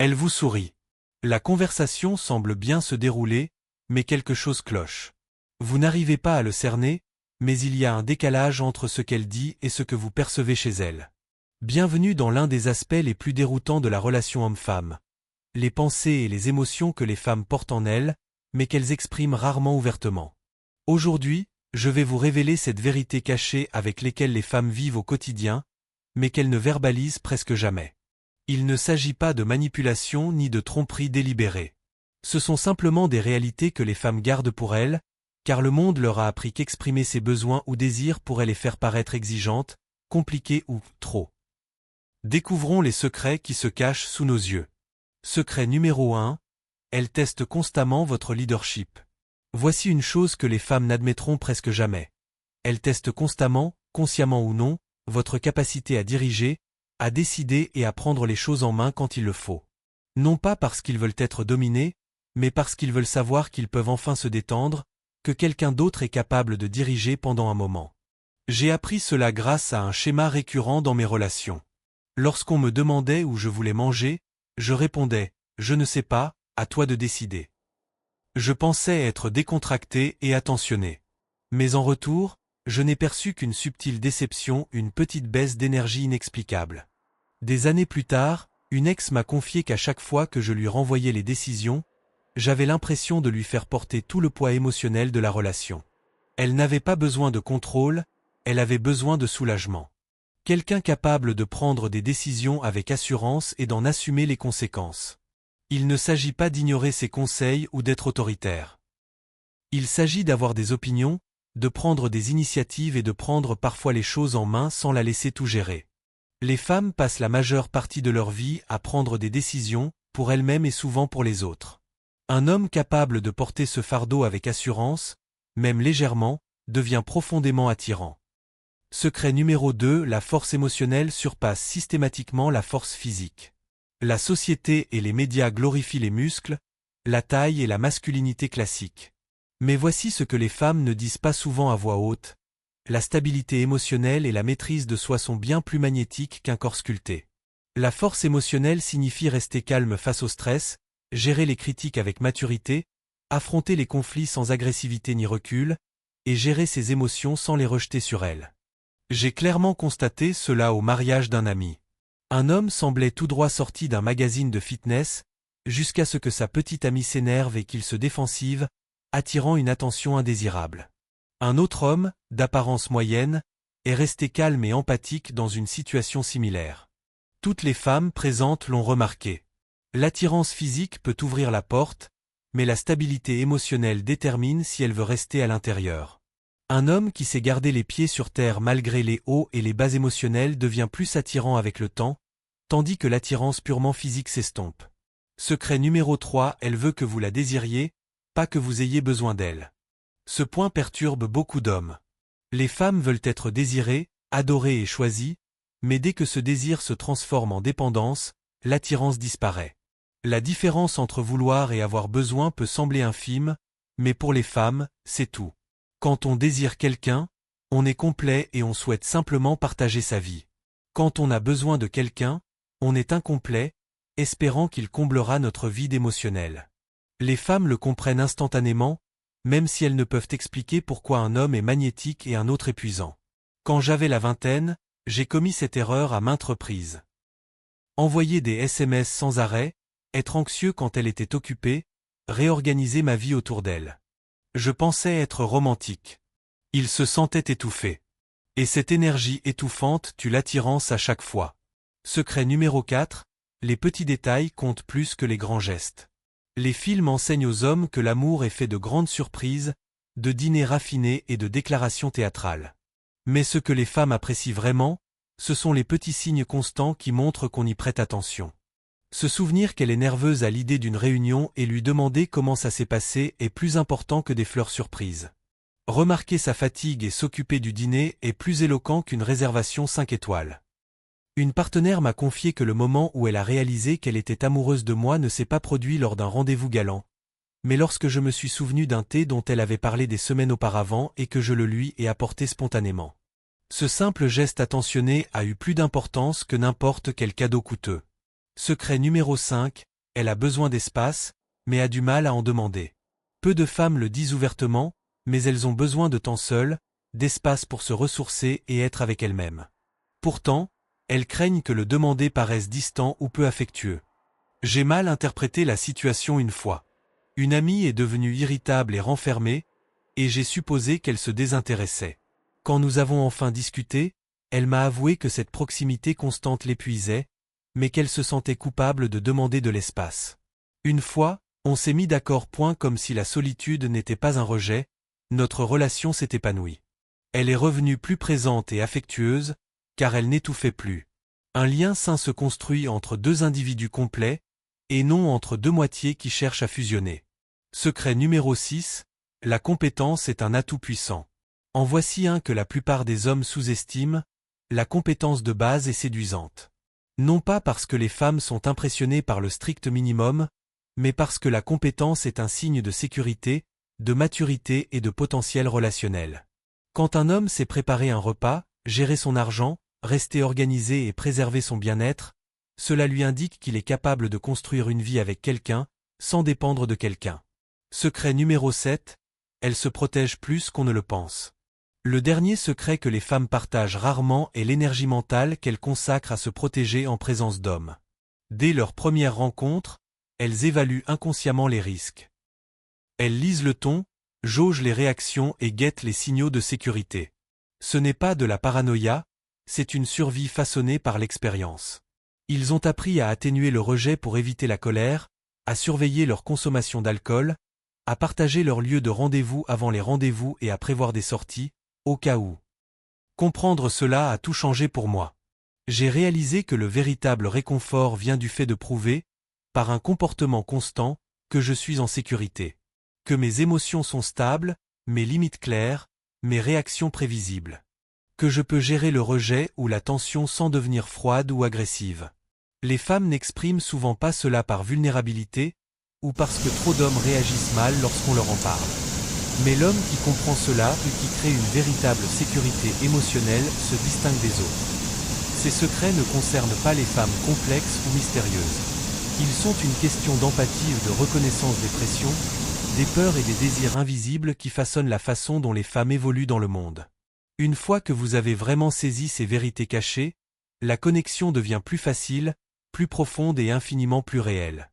Elle vous sourit. La conversation semble bien se dérouler, mais quelque chose cloche. Vous n'arrivez pas à le cerner, mais il y a un décalage entre ce qu'elle dit et ce que vous percevez chez elle. Bienvenue dans l'un des aspects les plus déroutants de la relation homme-femme. Les pensées et les émotions que les femmes portent en elles, mais qu'elles expriment rarement ouvertement. Aujourd'hui, je vais vous révéler cette vérité cachée avec lesquelles les femmes vivent au quotidien, mais qu'elles ne verbalisent presque jamais. Il ne s'agit pas de manipulation ni de tromperie délibérée. Ce sont simplement des réalités que les femmes gardent pour elles, car le monde leur a appris qu'exprimer ses besoins ou désirs pourrait les faire paraître exigeantes, compliquées ou trop. Découvrons les secrets qui se cachent sous nos yeux. Secret numéro 1. Elles testent constamment votre leadership. Voici une chose que les femmes n'admettront presque jamais. Elles testent constamment, consciemment ou non, votre capacité à diriger, à décider et à prendre les choses en main quand il le faut. Non pas parce qu'ils veulent être dominés, mais parce qu'ils veulent savoir qu'ils peuvent enfin se détendre, que quelqu'un d'autre est capable de diriger pendant un moment. J'ai appris cela grâce à un schéma récurrent dans mes relations. Lorsqu'on me demandait où je voulais manger, je répondais « Je ne sais pas, à toi de décider ». Je pensais être décontracté et attentionné. Mais en retour, je n'ai perçu qu'une subtile déception, une petite baisse d'énergie inexplicable. Des années plus tard, une ex m'a confié qu'à chaque fois que je lui renvoyais les décisions, j'avais l'impression de lui faire porter tout le poids émotionnel de la relation. Elle n'avait pas besoin de contrôle, elle avait besoin de soulagement. Quelqu'un capable de prendre des décisions avec assurance et d'en assumer les conséquences. Il ne s'agit pas d'ignorer ses conseils ou d'être autoritaire. Il s'agit d'avoir des opinions, de prendre des initiatives et de prendre parfois les choses en main sans la laisser tout gérer. Les femmes passent la majeure partie de leur vie à prendre des décisions, pour elles-mêmes et souvent pour les autres. Un homme capable de porter ce fardeau avec assurance, même légèrement, devient profondément attirant. Secret numéro 2, la force émotionnelle surpasse systématiquement la force physique. La société et les médias glorifient les muscles, la taille et la masculinité classique. Mais voici ce que les femmes ne disent pas souvent à voix haute. La stabilité émotionnelle et la maîtrise de soi sont bien plus magnétiques qu'un corps sculpté. La force émotionnelle signifie rester calme face au stress, gérer les critiques avec maturité, affronter les conflits sans agressivité ni recul, et gérer ses émotions sans les rejeter sur elles. J'ai clairement constaté cela au mariage d'un ami. Un homme semblait tout droit sorti d'un magazine de fitness, jusqu'à ce que sa petite amie s'énerve et qu'il se défensive, attirant une attention indésirable. Un autre homme, d'apparence moyenne, est resté calme et empathique dans une situation similaire. Toutes les femmes présentes l'ont remarqué. L'attirance physique peut ouvrir la porte, mais la stabilité émotionnelle détermine si elle veut rester à l'intérieur. Un homme qui sait garder les pieds sur terre malgré les hauts et les bas émotionnels devient plus attirant avec le temps, tandis que l'attirance purement physique s'estompe. Secret numéro 3, elle veut que vous la désiriez, pas que vous ayez besoin d'elle. Ce point perturbe beaucoup d'hommes. Les femmes veulent être désirées, adorées et choisies, mais dès que ce désir se transforme en dépendance, l'attirance disparaît. La différence entre vouloir et avoir besoin peut sembler infime, mais pour les femmes, c'est tout. Quand on désire quelqu'un, on est complet et on souhaite simplement partager sa vie. Quand on a besoin de quelqu'un, on est incomplet, espérant qu'il comblera notre vide émotionnel. Les femmes le comprennent instantanément, même si elles ne peuvent expliquer pourquoi un homme est magnétique et un autre épuisant. Quand j'avais la vingtaine, j'ai commis cette erreur à maintes reprises. Envoyer des SMS sans arrêt, être anxieux quand elle était occupée, réorganiser ma vie autour d'elle. Je pensais être romantique. Il se sentait étouffé. Et cette énergie étouffante tue l'attirance à chaque fois. Secret numéro 4, les petits détails comptent plus que les grands gestes. Les films enseignent aux hommes que l'amour est fait de grandes surprises, de dîners raffinés et de déclarations théâtrales. Mais ce que les femmes apprécient vraiment, ce sont les petits signes constants qui montrent qu'on y prête attention. Se souvenir qu'elle est nerveuse à l'idée d'une réunion et lui demander comment ça s'est passé est plus important que des fleurs surprises. Remarquer sa fatigue et s'occuper du dîner est plus éloquent qu'une réservation 5 étoiles. Une partenaire m'a confié que le moment où elle a réalisé qu'elle était amoureuse de moi ne s'est pas produit lors d'un rendez-vous galant, mais lorsque je me suis souvenu d'un thé dont elle avait parlé des semaines auparavant et que je le lui ai apporté spontanément. Ce simple geste attentionné a eu plus d'importance que n'importe quel cadeau coûteux. Secret numéro 5, Elle a besoin d'espace, mais a du mal à en demander. Peu de femmes le disent ouvertement, mais elles ont besoin de temps seul, d'espace pour se ressourcer et être avec elles-mêmes. Pourtant, elles craignent que le demander paraisse distant ou peu affectueux. J'ai mal interprété la situation une fois. Une amie est devenue irritable et renfermée, et j'ai supposé qu'elle se désintéressait. Quand nous avons enfin discuté, elle m'a avoué que cette proximité constante l'épuisait, mais qu'elle se sentait coupable de demander de l'espace. Une fois, on s'est mis d'accord point comme si la solitude n'était pas un rejet, notre relation s'est épanouie. Elle est revenue plus présente et affectueuse, car elle n'étouffait plus. Un lien sain se construit entre deux individus complets, et non entre deux moitiés qui cherchent à fusionner. Secret numéro 6, la compétence est un atout puissant. En voici un que la plupart des hommes sous-estiment, la compétence de base est séduisante. Non pas parce que les femmes sont impressionnées par le strict minimum, mais parce que la compétence est un signe de sécurité, de maturité et de potentiel relationnel. Quand un homme sait préparer un repas, gérer son argent, rester organisé et préserver son bien-être, cela lui indique qu'il est capable de construire une vie avec quelqu'un, sans dépendre de quelqu'un. Secret numéro 7, elle se protège plus qu'on ne le pense. Le dernier secret que les femmes partagent rarement est l'énergie mentale qu'elles consacrent à se protéger en présence d'hommes. Dès leur première rencontre, elles évaluent inconsciemment les risques. Elles lisent le ton, jaugent les réactions et guettent les signaux de sécurité. Ce n'est pas de la paranoïa, c'est une survie façonnée par l'expérience. Ils ont appris à atténuer le rejet pour éviter la colère, à surveiller leur consommation d'alcool, à partager leur lieu de rendez-vous avant les rendez-vous et à prévoir des sorties, au cas où. Comprendre cela a tout changé pour moi. J'ai réalisé que le véritable réconfort vient du fait de prouver, par un comportement constant, que je suis en sécurité. Que mes émotions sont stables, mes limites claires, mes réactions prévisibles. Que je peux gérer le rejet ou la tension sans devenir froide ou agressive. Les femmes n'expriment souvent pas cela par vulnérabilité, ou parce que trop d'hommes réagissent mal lorsqu'on leur en parle. Mais l'homme qui comprend cela et qui crée une véritable sécurité émotionnelle se distingue des autres. Ces secrets ne concernent pas les femmes complexes ou mystérieuses. Ils sont une question d'empathie ou de reconnaissance des pressions, des peurs et des désirs invisibles qui façonnent la façon dont les femmes évoluent dans le monde. Une fois que vous avez vraiment saisi ces vérités cachées, la connexion devient plus facile, plus profonde et infiniment plus réelle.